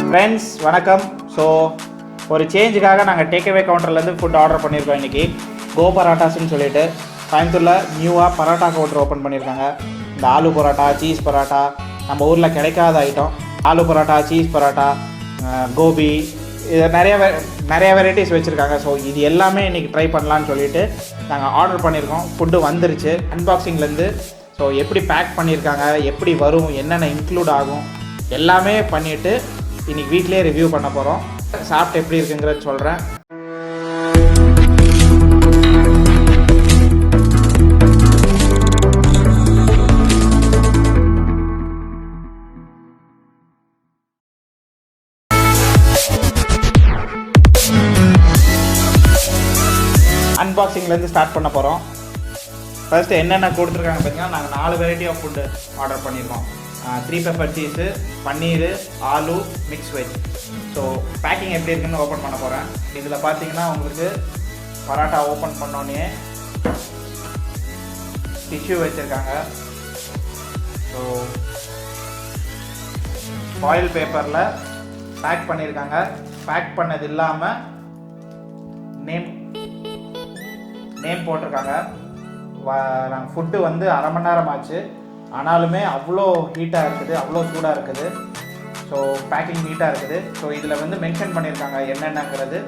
Friends வணக்கம். So ஒரு சேஞ்சுக்காக நாங்கள் டேக்அவே கவுண்டர்லேருந்து ஃபுட் ஆர்டர் பண்ணியிருக்கோம். இன்றைக்கி கோ பராட்டாஸ்ன்னு சொல்லிட்டு கோயம்புத்தூரில் நியூவாக பரோட்டா கவுண்டர் ஓப்பன் பண்ணியிருக்காங்க. இந்த ஆலு பரோட்டா, சீஸ் பரோட்டா, நம்ம ஊரில் கிடைக்காத ஐட்டம். ஆலு பரோட்டா, சீஸ் பரோட்டா, கோபி, இது நிறைய வெரைட்டிஸ் வச்சுருக்காங்க. ஸோ இது எல்லாமே இன்றைக்கி ட்ரை பண்ணலான்னு சொல்லிட்டு நாங்கள் ஆர்டர் பண்ணியிருக்கோம். ஃபுட்டு வந்துருச்சு அன்பாக்சிங்லேருந்து. ஸோ எப்படி பேக் பண்ணியிருக்காங்க, எப்படி வரும், என்னென்ன இன்க்ளூட் ஆகும் எல்லாமே பண்ணிவிட்டு இன்றைக்கி வீட்டிலே ரிவ்யூ பண்ண போகிறோம். சாப்பிட்டு எப்படி இருக்குங்கிறத சொல்கிறேன். அன்பாக்சிங்லேருந்து ஸ்டார்ட் பண்ண போகிறோம். ஃபர்ஸ்ட்டு என்னென்ன கொடுத்துருக்காங்க பார்த்தீங்கன்னா, நாங்கள் 4 வெரைட்டி ஆஃப் ஃபுட்டு ஆர்டர் பண்ணியிருக்கோம். 3 pepper cheese, paneer, aloo, mix veg. So packing எப்படி இருக்குன்னு ஓப்பன் பண்ண போகிறேன். இதில் பார்த்தீங்கன்னா உங்களுக்கு பரோட்டா ஓப்பன் பண்ணோன்னே டிஷ்யூ வச்சுருக்காங்க. ஸோ ஃபாயில் பேப்பரில் பேக் பண்ணியிருக்காங்க. பேக் பண்ணது இல்லாமல் நேம் போட்டிருக்காங்க. நாங்கள் ஃபுட்டு வந்து அரை மணி நேரம் ஆச்சு, ஆனாலுமே அவ்வளோ ஹீட்டாக இருக்குது, அவ்வளோ சூடாக இருக்குது. ஸோ பேக்கிங் நீட்டாக இருக்குது. ஸோ இதில் வந்து மென்ஷன் பண்ணியிருக்காங்க என்னென்னங்கிறது.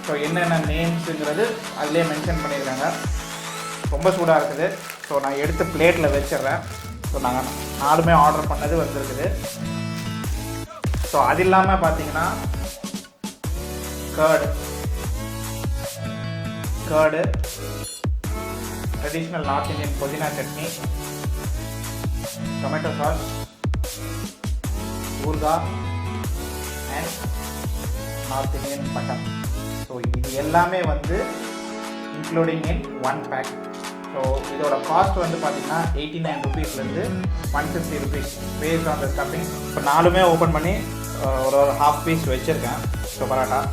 ஸோ என்னென்ன நேம்ஸுங்கிறது அதிலே மென்ஷன் பண்ணியிருக்காங்க. ரொம்ப சூடாக இருக்குது. ஸோ நான் எடுத்து பிளேட்டில் வச்சிடுறேன். ஸோ நாங்கள் 4மே ஆர்டர் பண்ணது வந்துருக்குது. ஸோ அது இல்லாமல் பார்த்தீங்கன்னா curd, traditional north Indian pudina chutney, tomato sauce, ஊர்காய் and north Indian mutton. So இது எல்லாமே வந்து இன்க்ளூடிங் இன் 1 பேக். ஸோ இதோட காஸ்ட் வந்து பார்த்திங்கன்னா 89 ருபீஸ்லேருந்து 150 rupees based on the stuffing. இப்போ 4மே ஓப்பன் பண்ணி ஒரு ஹாஃப் பீஸ் வச்சுருக்கேன். ஸோ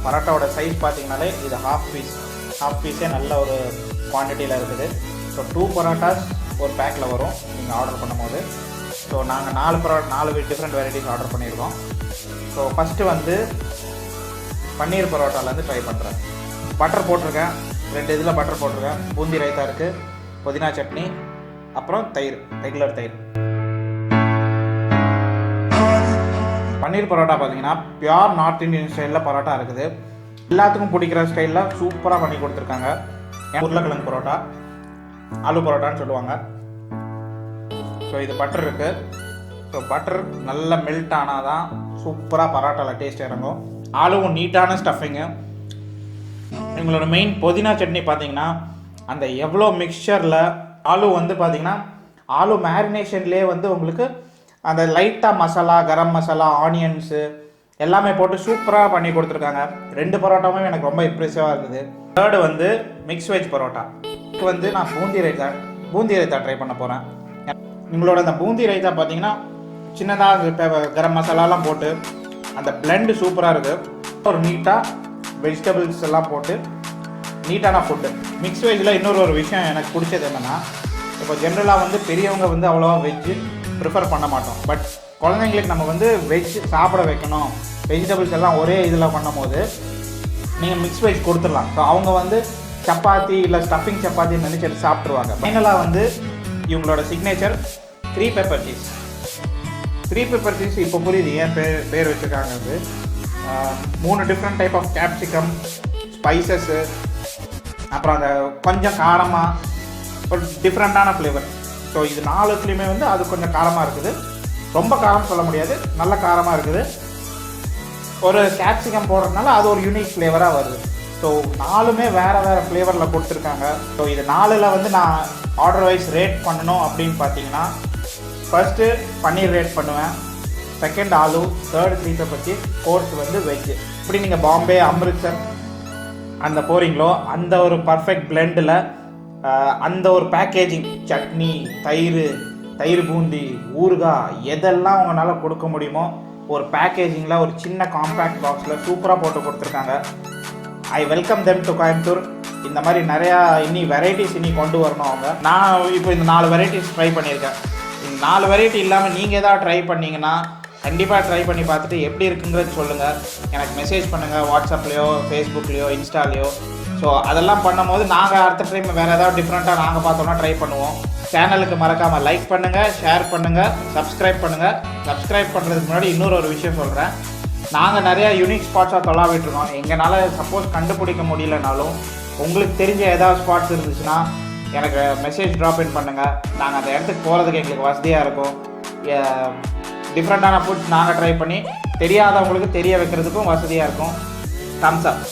பரோட்டாவோட சைஸ் பார்த்தீங்கனாலே இது ஹாஃப் பீஸே நல்ல ஒரு குவான்டிட்டியில் இருக்குது. ஸோ 2 பரோட்டாஸ் ஒரு பேக்கில் வரும் நீங்கள் ஆர்டர் பண்ணும்போது. ஸோ நாங்கள் 4 டிஃப்ரெண்ட் வெரைட்டிஸ் ஆர்டர் பண்ணியிருக்கோம். ஸோ ஃபஸ்ட்டு வந்து பன்னீர் பரோட்டாலேருந்து ட்ரை பண்ணுறேன். பட்டர் போட்டிருக்கேன், 2 இதில் பட்டர் போட்டிருக்கேன். பூந்தி ரைத்தா இருக்குது, புதினா சட்னி, அப்புறம் தயிர், ரெகுலர் தயிர். பன்னீர் பரோட்டா பார்த்தீங்கன்னா பியூர் நார்த் இந்தியன் ஸ்டைலில் பரோட்டா இருக்குது. எல்லாத்துக்கும் பிடிக்கிற ஸ்டைலில் சூப்பராக பண்ணி கொடுத்துருக்காங்க. உருளைக்கிழங்கு பரோட்டா, ஆலு பரோட்டான்னு சொல்லுவாங்க. ஸோ இது பட்டர் இருக்குது. ஸோ பட்டர் நல்லா மெல்ட் ஆனால் தான் சூப்பராக பரோட்டாவில் டேஸ்ட் இறங்கும். ஆலுவும் நீட்டான ஸ்டஃபிங்கு. எங்களோட மெயின் புதினா சட்னி பார்த்தீங்கன்னா அந்த எவ்வளோ மிக்சரில் ஆலு வந்து பார்த்திங்கன்னா ஆலு மேரினேஷன்லேயே வந்து உங்களுக்கு அந்த லைட்டாக மசாலா, கரம் மசாலா, ஆனியன்ஸு எல்லாமே போட்டு சூப்பராக பண்ணி கொடுத்துருக்காங்க. 2 பரோட்டாவும் எனக்கு ரொம்ப இம்ப்ரெசிவாக இருக்குது. தேர்டு வந்து மிக்ஸ் வெஜ் பரோட்டா. இதுக்கு வந்து நான் பூந்தி ரைத்தா ட்ரை பண்ண போகிறேன். உங்களோட அந்த பூந்தி ரைத்தா பார்த்தீங்கன்னா சின்னதாக கரம் மசாலாலாம் போட்டு அந்த பிளெண்டு சூப்பராக இருக்குது. ஒரு நீட்டாக வெஜிடபிள்ஸ் எல்லாம் போட்டு நீட்டான ஃபுட்டு. மிக்ஸ் வெஜ்ஜில் இன்னொரு விஷயம் எனக்கு பிடிச்சது என்னென்னா, இப்போ ஜென்ரலாக வந்து பெரியவங்க வந்து அவ்வளோவா வெஜ்ஜு ப்ரிஃபர் பண்ண மாட்டோம். பட் குழந்தைங்களுக்கு நம்ம வந்து வெஜ் சாப்பிட வைக்கணும், வெஜிடபிள்ஸ் எல்லாம் ஒரே இதில் பண்ணும் போது நீங்கள் மிக்ஸ் வெஜ் கொடுத்துடலாம். ஸோ அவங்க வந்து சப்பாத்தி இல்லை ஸ்டஃபிங் சப்பாத்தின்னு நினச்சி சாப்பிட்ருவாங்க. ஃபைனலாக வந்து இவங்களோட signature 3 pepper cheese. 3 pepper cheese இப்போ புரியுது ஏன் பேர் வச்சுருக்காங்க. அது 3 different type of capsicum, spices, அப்புறம் அந்த கொஞ்சம் காரமாக ஒரு டிஃப்ரெண்ட்டான ஃப்ளேவர். ஸோ இது 4த்துலேயுமே வந்து அது கொஞ்சம் காரமாக இருக்குது. ரொம்ப காரம் சொல்ல முடியாது, நல்ல காரமாக இருக்குது. ஒரு கேப்சிகம் போடுறதுனால அது ஒரு யூனிக் ஃப்ளேவராக வருது. ஸோ 4மே வேறு ஃப்ளேவரில் கொடுத்துருக்காங்க. ஸோ இது 4ல் வந்து நான் ஆர்டர் வைஸ் ரேட் பண்ணணும் அப்படின்னு பார்த்தீங்கன்னா, ஃபர்ஸ்ட்டு பன்னீர் ரேட் பண்ணுவேன், second aloo, third 3 pepper cheese, fourth வந்து வெஜ்ஜு. இப்படி நீங்கள் பாம்பே, அம்ரித்சர் அந்த போகிறீங்களோ அந்த ஒரு பர்ஃபெக்ட் பிளெண்டில் அந்த ஒரு பேக்கேஜிங், சட்னி, தயிர் பூந்தி, ஊறுகாய் எதெல்லாம் உங்களால் கொடுக்க முடியுமோ ஒரு பேக்கேஜிங்கில் ஒரு சின்ன காம்பேக்ட் பாக்ஸில் சூப்பராக போட்டு கொடுத்துருக்காங்க. I welcome them to Coimbatore. இந்த மாதிரி நிறையா வெரைட்டிஸ் கொண்டு வரணும் அவங்க. நான் இப்போ இந்த 4 வெரைட்டிஸ் ட்ரை பண்ணியிருக்கேன். இந்த 4 வெரைட்டி இல்லாமல் நீங்கள் எதாவது ட்ரை பண்ணிங்கன்னா கண்டிப்பாக ட்ரை பண்ணி பார்த்துட்டு எப்படி இருக்குங்கிறது சொல்லுங்கள். எனக்கு மெசேஜ் பண்ணுங்கள், வாட்ஸ்அப்லேயோ ஃபேஸ்புக்லேயோ இன்ஸ்டாலேயோ. ஸோ அதெல்லாம் பண்ணும்போது நாங்கள் அடுத்த டைம் வேறு ஏதாவது டிஃப்ரெண்ட்டாக நாங்கள் பார்த்தோம்னா ட்ரை பண்ணுவோம். சேனலுக்கு மறக்காமல் லைக் பண்ணுங்கள், ஷேர் பண்ணுங்கள், சப்ஸ்கிரைப் பண்ணுங்கள். சப்ஸ்கிரைப் பண்ணுறதுக்கு முன்னாடி இன்னொரு விஷயம் சொல்கிறேன். நாங்கள் நிறையா யூனிக் ஸ்பாட்ஸாக தொலாவிட்டுருக்கோம். எங்களால் சப்போஸ் கண்டுபிடிக்க முடியலனாலும் உங்களுக்கு தெரிஞ்ச ஏதாவது ஸ்பாட்ஸ் இருந்துச்சுன்னா எனக்கு மெசேஜ் ட்ராப் பண்ணுங்கள். நாங்கள் அந்த இடத்துக்கு போகிறதுக்கு எங்களுக்கு வசதியாக இருக்கும். டிஃப்ரெண்ட்டான ஃபுட்ஸ் நாங்கள் ட்ரை பண்ணி தெரியாதவங்களுக்கு தெரிய வைக்கிறதுக்கும் வசதியாக இருக்கும். தம்ஸ் அப்.